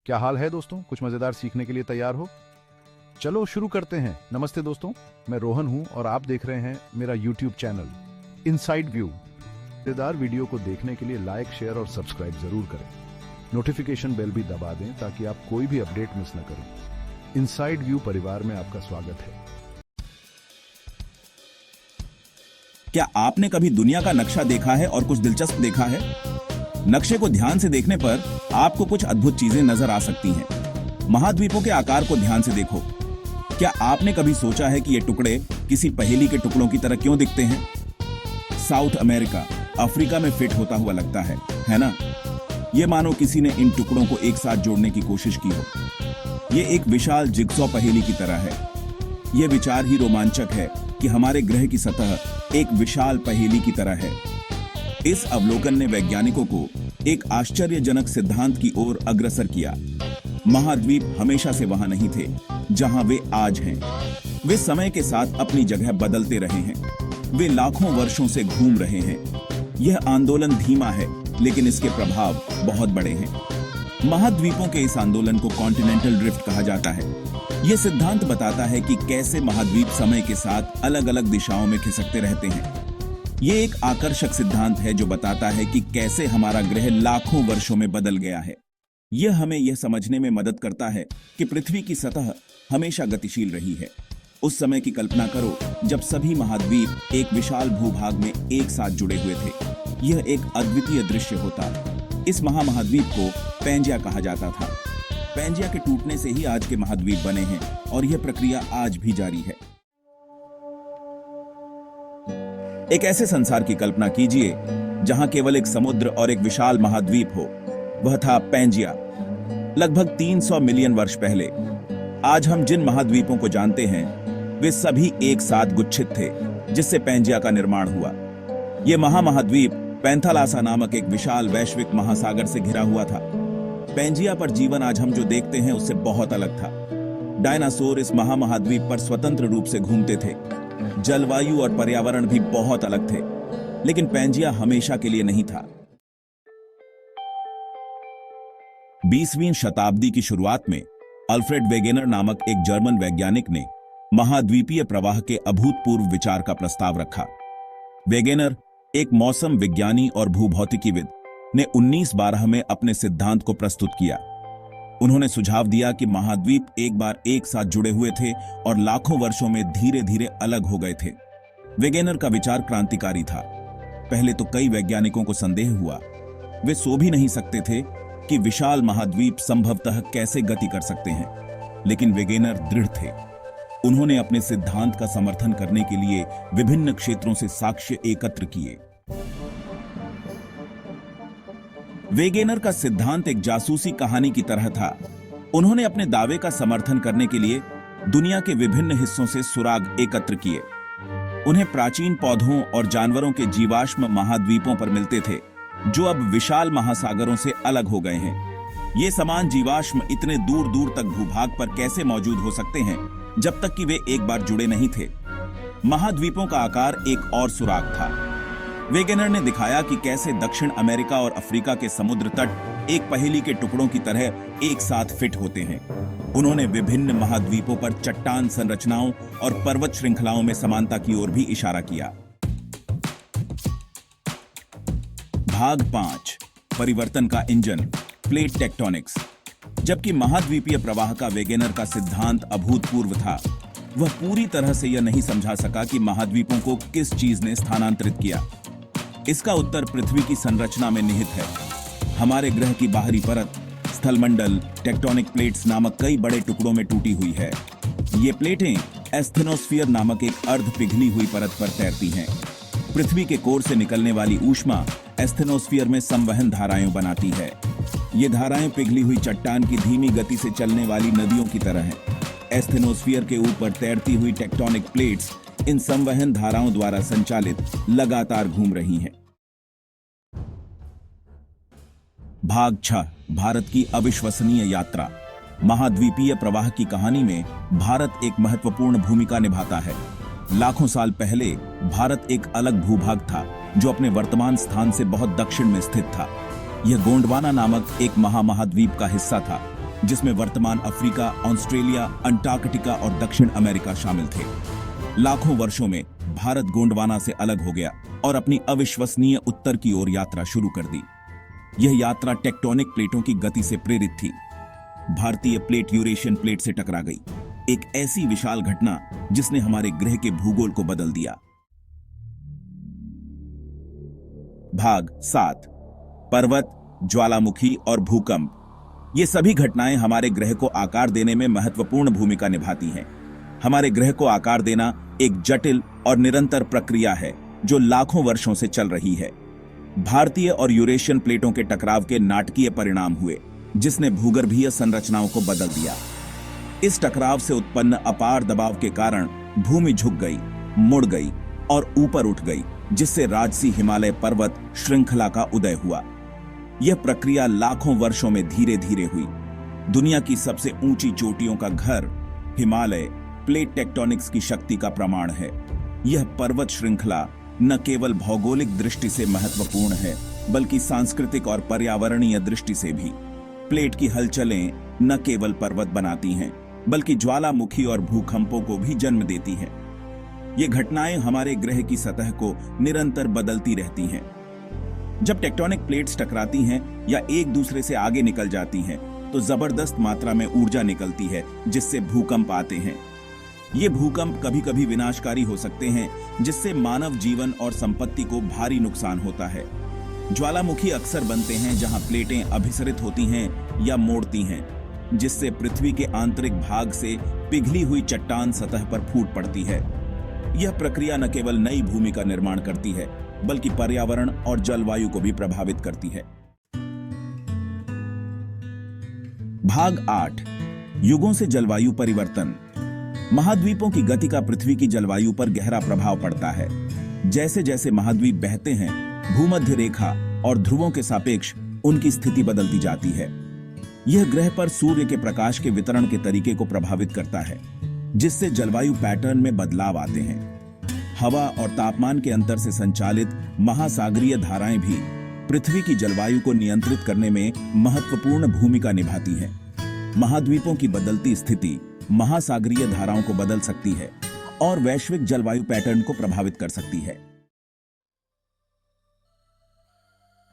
क्या हाल है दोस्तों? कुछ मजेदार सीखने के लिए तैयार हो? चलो शुरू करते हैं। नमस्ते दोस्तों, मैं रोहन हूं और आप देख रहे हैं मेरा यूट्यूब चैनल इनसाइड व्यू। मजेदार वीडियो को देखने के लिए लाइक, शेयर और सब्सक्राइब जरूर करें। नोटिफिकेशन बेल भी दबा दें ताकि आप कोई भी अपडेट मिस न करें। इनसाइड व्यू परिवार में आपका स्वागत है। क्या आपने कभी दुनिया का नक्शा देखा है और कुछ दिलचस्प देखा है? नक्शे को ध्यान से देखने पर आपको कुछ अद्भुत चीजें नजर आ सकती हैं। महाद्वीपों के आकार को ध्यान से देखो। क्या आपने कभी सोचा है कि ये टुकड़े किसी पहेली के टुकड़ों की तरह क्यों दिखते हैं? साउथ अमेरिका अफ्रीका में फिट होता हुआ लगता है ना? ये मानो किसी ने इन टुकड़ों को एक साथ जोड़ने की कोशिश की हो। ये एक विशाल जिगसॉ पहेली की तरह है। ये विचार ही रोमांचक है कि हमारे ग्रह की सतह एक विशाल पहेली की तरह है। इस अवलोकन ने वैज्ञानिकों को एक आश्चर्यजनक सिद्धांत की ओर अग्रसर किया। महाद्वीप हमेशा से वहां नहीं थे जहां वे आज हैं। वे समय के साथ अपनी जगह बदलते रहे हैं। वे लाखों वर्षों से घूम रहे हैं। यह आंदोलन धीमा है, लेकिन इसके प्रभाव बहुत बड़े हैं। महाद्वीपों के इस आंदोलन को कॉन्टिनेंटल ड्रिफ्ट कहा जाता है। यह सिद्धांत बताता है कि कैसे महाद्वीप समय के साथ अलग अलग दिशाओं में खिसकते रहते हैं। यह एक आकर्षक सिद्धांत है जो बताता है कि कैसे हमारा ग्रह लाखों वर्षों में बदल गया है। यह हमें यह समझने में मदद करता है कि पृथ्वी की सतह हमेशा गतिशील रही है। उस समय की कल्पना करो जब सभी महाद्वीप एक विशाल भूभाग में एक साथ जुड़े हुए थे। यह एक अद्वितीय दृश्य होता। इस महामहाद्वीप को पैंजिया कहा जाता था। पैंजिया के टूटने से ही आज के महाद्वीप बने हैं और यह प्रक्रिया आज भी जारी है। एक ऐसे संसार की कल्पना कीजिए जहां केवल एक समुद्र और एक विशाल महाद्वीप हो। वह था पैंजिया, लगभग 300 मिलियन वर्ष पहले। आज हम जिन महाद्वीपों को जानते हैं वे सभी एक साथ गुच्छित थे, जिससे पैंजिया का निर्माण हुआ। यह महामहाद्वीप पैंथालासा नामक एक विशाल वैश्विक महासागर से घिरा हुआ था। पैंजिया पर जीवन आज हम जो देखते हैं उससे बहुत अलग था। डायनासोर इस महामहाद्वीप पर स्वतंत्र रूप से घूमते थे। जलवायु और पर्यावरण भी बहुत अलग थे, लेकिन पैंजिया हमेशा के लिए नहीं था। 20वीं शताब्दी की शुरुआत में अल्फ्रेड वेगेनर नामक एक जर्मन वैज्ञानिक ने महाद्वीपीय प्रवाह के अभूतपूर्व विचार का प्रस्ताव रखा। वेगेनर एक मौसम विज्ञानी और भूभौतिकीविद ने 1912 में अपने सिद्धांत को प्रस्तुत किया। उन्होंने सुझाव दिया कि महाद्वीप एक बार एक साथ जुड़े हुए थे और लाखों वर्षों में धीरे धीरे अलग हो गए थे। वेगेनर का विचार क्रांतिकारी था। पहले तो कई वैज्ञानिकों को संदेह हुआ। वे सो भी नहीं सकते थे कि विशाल महाद्वीप संभवतः कैसे गति कर सकते हैं, लेकिन वेगेनर दृढ़ थे। उन्होंने अपने सिद्धांत का समर्थन करने के लिए विभिन्न क्षेत्रों से साक्ष्य एकत्र किए। वेगेनर का सिद्धांत एक जासूसी कहानी की तरह था। उन्होंने अपने दावे का समर्थन करने के लिए दुनिया के विभिन्न हिस्सों से सुराग एकत्र किए। उन्हें प्राचीन पौधों और जानवरों के जीवाश्म महाद्वीपों पर मिलते थे, जो अब विशाल महासागरों से अलग हो गए हैं। ये समान जीवाश्म इतने दूर दूर तक भूभाग पर कैसे मौजूद हो सकते हैं, जब तक कि वे एक बार जुड़े नहीं थे। महाद्वीपों का आकार एक और सुराग था। वेगेनर ने दिखाया कि कैसे दक्षिण अमेरिका और अफ्रीका के समुद्र तट एक पहेली के टुकड़ों की तरह एक साथ फिट होते हैं। उन्होंने विभिन्न महाद्वीपों पर चट्टान संरचनाओं और पर्वत श्रृंखलाओं में समानता की ओर भी इशारा किया। भाग 5, परिवर्तन का इंजन, प्लेट टेक्टोनिक्स। जबकि महाद्वीपीय प्रवाह का वेगेनर का सिद्धांत अभूतपूर्व था, वह पूरी तरह से यह नहीं समझा सका कि महाद्वीपों को किस चीज ने स्थानांतरित किया। इसका उत्तर पृथ्वी की संरचना में निहित है। हमारे ग्रह की बाहरी परत स्थलमंडल टेक्टोनिक प्लेट्स नामक कई बड़े टुकड़ों में टूटी हुई है। ये प्लेटें एस्थेनोस्फीयर नामक एक अर्ध पिघली हुई परत पर तैरती हैं। पृथ्वी के कोर से निकलने वाली ऊष्मा एस्थेनोस्फीयर में संवहन धाराएं बनाती है। ये धाराएं पिघली हुई चट्टान की धीमी गति से चलने वाली नदियों की तरह हैं। एस्थेनोस्फीयर के ऊपर तैरती हुई टेक्टोनिक प्लेट्स इन संवहन धाराओं द्वारा संचालित लगातार घूम रही हैं। भाग 6, भारत की अविश्वसनीय यात्रा। महाद्वीपीय प्रवाह की कहानी में भारत एक महत्वपूर्ण भूमिका निभाता है। लाखों साल पहले भारत एक अलग भूभाग था जो अपने वर्तमान स्थान से बहुत दक्षिण में स्थित था। यह गोंडवाना नामक एक महामहाद्वीप का हिस्सा था। जिसमें वर्तमान अफ्रीका, ऑस्ट्रेलिया, अंटार्कटिका और दक्षिण अमेरिका शामिल थे। लाखों वर्षों में भारत गोंडवाना से अलग हो गया और अपनी अविश्वसनीय उत्तर की ओर यात्रा शुरू कर दी। यह यात्रा टेक्टोनिक प्लेटों की गति से प्रेरित थी। भारतीय प्लेट यूरेशियन प्लेट से टकरा गई, एक ऐसी विशाल घटना जिसने हमारे ग्रह के भूगोल को बदल दिया। भाग 7, पर्वत, ज्वालामुखी और भूकंप। ये सभी घटनाएं हमारे ग्रह को आकार देने में महत्वपूर्ण भूमिका निभाती हैं। हमारे ग्रह को आकार देना एक जटिल और निरंतर प्रक्रिया है जो लाखों वर्षों से चल रही है। भारतीय और यूरेशियन प्लेटों के टकराव के नाटकीय परिणाम हुए, जिसने भूगर्भीय संरचनाओं को बदल दिया। इस टकराव से उत्पन्न अपार दबाव के कारण भूमि झुक गई, मुड़ गई और ऊपर उठ गई, जिससे राजसी हिमालय पर्वत श्रृंखला का उदय हुआ। यह प्रक्रिया लाखों वर्षों में धीरे धीरे हुई। दुनिया की सबसे ऊंची चोटियों का घर हिमालय प्लेट टेक्टोनिक्स की शक्ति का प्रमाण है। यह पर्वत श्रृंखला न केवल भौगोलिक दृष्टि से महत्वपूर्ण है, बल्कि सांस्कृतिक और पर्यावरणीय दृष्टि से भी। प्लेट की हलचलें न केवल पर्वत बनाती हैं, बल्कि ज्वालामुखी और भूकंपों को भी जन्म देती हैं। ये घटनाएं हमारे ग्रह की सतह को निरंतर बदलती रहती हैं। जब टेक्टोनिक प्लेट्स टकराती हैं या एक दूसरे से आगे निकल जाती हैं, तो जबरदस्त मात्रा में ऊर्जा निकलती है, जिससे भूकंप आते हैं। ये भूकंप कभी कभी विनाशकारी हो सकते हैं, जिससे मानव जीवन और संपत्ति को भारी नुकसान होता है। ज्वालामुखी अक्सर बनते हैं जहां प्लेटें अभिसरित होती हैं या मोड़ती हैं, जिससे पृथ्वी के आंतरिक भाग से पिघली हुई चट्टान सतह पर फूट पड़ती है। यह प्रक्रिया न केवल नई भूमि का निर्माण करती है, बल्कि पर्यावरण और जलवायु को भी प्रभावित करती है। भाग 8, युगों से जलवायु परिवर्तन। महाद्वीपों की गति का पृथ्वी की जलवायु पर गहरा प्रभाव पड़ता है। जैसे जैसे महाद्वीप बहते हैं, भूमध्य रेखा और ध्रुवों के सापेक्ष उनकी स्थिति बदलती जाती है। यह ग्रह पर सूर्य के प्रकाश के वितरण के तरीके को प्रभावित करता है, जिससे जलवायु पैटर्न में बदलाव आते हैं। हवा और तापमान के अंतर से संचालित महासागरीय धाराएं भी पृथ्वी की जलवायु को नियंत्रित करने में महत्वपूर्ण भूमिका निभाती हैं। महाद्वीपों की बदलती स्थिति महासागरीय धाराओं को बदल सकती है और वैश्विक जलवायु पैटर्न को प्रभावित कर सकती है।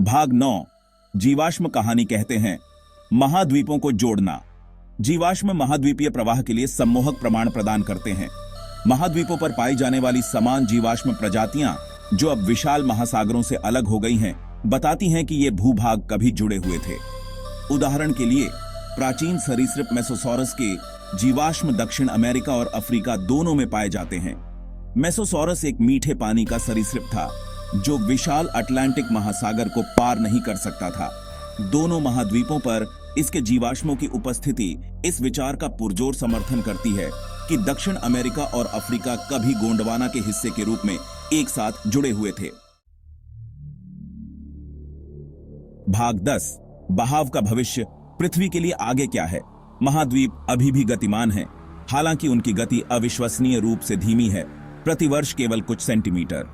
भाग 9, जीवाश्म कहानी कहते हैं महाद्वीपों को जोड़ना। जीवाश्म महाद्वीपीय प्रवाह के लिए सम्मोहक प्रमाण प्रदान करते हैं। महाद्वीपों पर पाई जाने वाली समान जीवाश्म प्रजातियां, जो अब विशाल महासागरों से अलग हो गई हैं, बताती हैं कि ये भूभाग कभी जुड़े हुए थे। उदाहरण के लिए, प्राचीन सरीसृप मेसोसॉरस के जीवाश्म दक्षिण अमेरिका और अफ्रीका दोनों में पाए जाते हैं। मेसोसॉरस एक मीठे पानी का सरीसृप था, जो विशाल अटलांटिक महासागर को पार नहीं कर सकता था। दोनों महाद्वीपों पर इसके जीवाश्मों की उपस्थिति इस विचार का पुरजोर समर्थन करती है कि दक्षिण अमेरिका और अफ्रीका कभी गोंडवाना के हिस्से के रूप में एक साथ जुड़े हुए थे। भाग 10, बहाव का भविष्य। पृथ्वी के लिए आगे क्या है? महाद्वीप अभी भी गतिमान हैं, हालांकि उनकी गति अविश्वसनीय रूप से धीमी है, प्रतिवर्ष केवल कुछ सेंटीमीटर।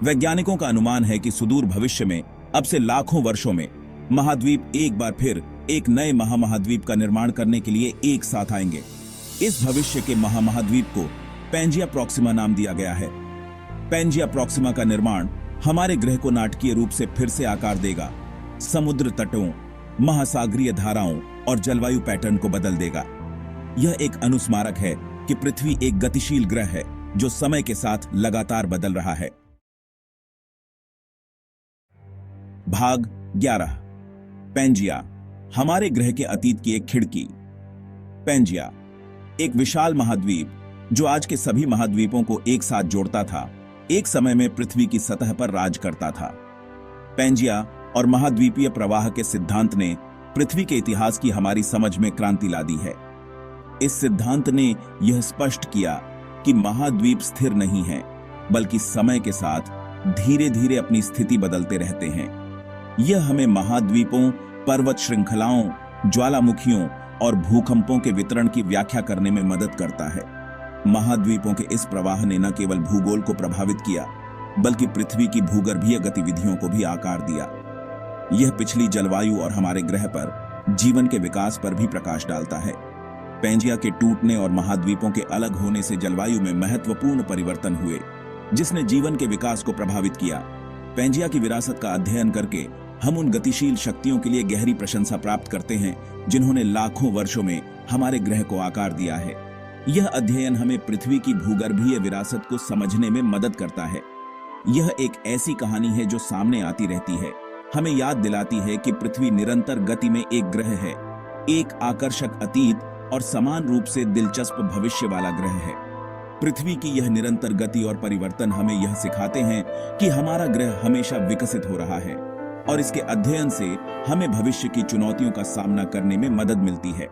वैज्ञानिकों का अनुमान है कि सुदूर भविष्य में, अब से लाखों वर्षों में, महाद्वीप एक बार फिर एक नए महामहाद्वीप का निर्माण करने के लिए एक साथ आएंगे। इस भविष्य के महामहाद्वीप को पैंजिया प्रॉक्सिमा नाम दिया गया है। पैंजिया प्रॉक्सिमा का निर्माण हमारे ग्रह को नाटकीय रूप से फिर से आकार देगा, समुद्र तटों, महासागरीय धाराओं और जलवायु पैटर्न को बदल देगा। यह एक अनुस्मारक है कि पृथ्वी एक गतिशील ग्रह है जो समय के साथ लगातार बदल रहा है। भाग 11, पैंजिया, हमारे ग्रह के अतीत की एक खिड़की। पैंजिया एक विशाल महाद्वीप जो आज के सभी महाद्वीपों को एक साथ जोड़ता था, एक समय में पृथ्वी की सतह पर राज करता था। पैंजिया और महाद्वीपीय प्रवाह के सिद्धांत ने पृथ्वी के इतिहास की हमारी समझ में क्रांति ला दी है। इस सिद्धांत ने यह स्पष्ट किया कि महाद्वीप स्थिर नहीं है, बल्कि समय के साथ धीरे धीरे अपनी स्थिति बदलते रहते हैं। यह हमें महाद्वीपों, पर्वत श्रृंखलाओं, ज्वालामुखियों और भूकंपों के वितरण की व्याख्या करने में मदद करता है। महाद्वीपों के इस प्रवाह ने न केवल भूगोल को प्रभावित किया, बल्कि पृथ्वी की भूगर्भीय गतिविधियों को भी आकार दिया। यह पिछली जलवायु और हमारे ग्रह पर जीवन के विकास पर भी प्रकाश डालता है। पैंजिया के टूटने और महाद्वीपों के अलग होने से जलवायु में महत्वपूर्ण परिवर्तन हुए, जिसने जीवन के विकास को प्रभावित किया। पैंजिया की विरासत का अध्ययन करके हम उन गतिशील शक्तियों के लिए गहरी प्रशंसा प्राप्त करते हैं जिन्होंने लाखों वर्षों में हमारे ग्रह को आकार दिया है। यह अध्ययन हमें पृथ्वी की भूगर्भीय विरासत को समझने में मदद करता है। यह एक ऐसी कहानी है जो सामने आती रहती है, हमें याद दिलाती है कि पृथ्वी निरंतर गति में एक ग्रह है, एक आकर्षक अतीत और समान रूप से दिलचस्प भविष्य वाला ग्रह है। पृथ्वी की यह निरंतर गति और परिवर्तन हमें यह सिखाते हैं कि हमारा ग्रह हमेशा विकसित हो रहा है और इसके अध्ययन से हमें भविष्य की चुनौतियों का सामना करने में मदद मिलती है।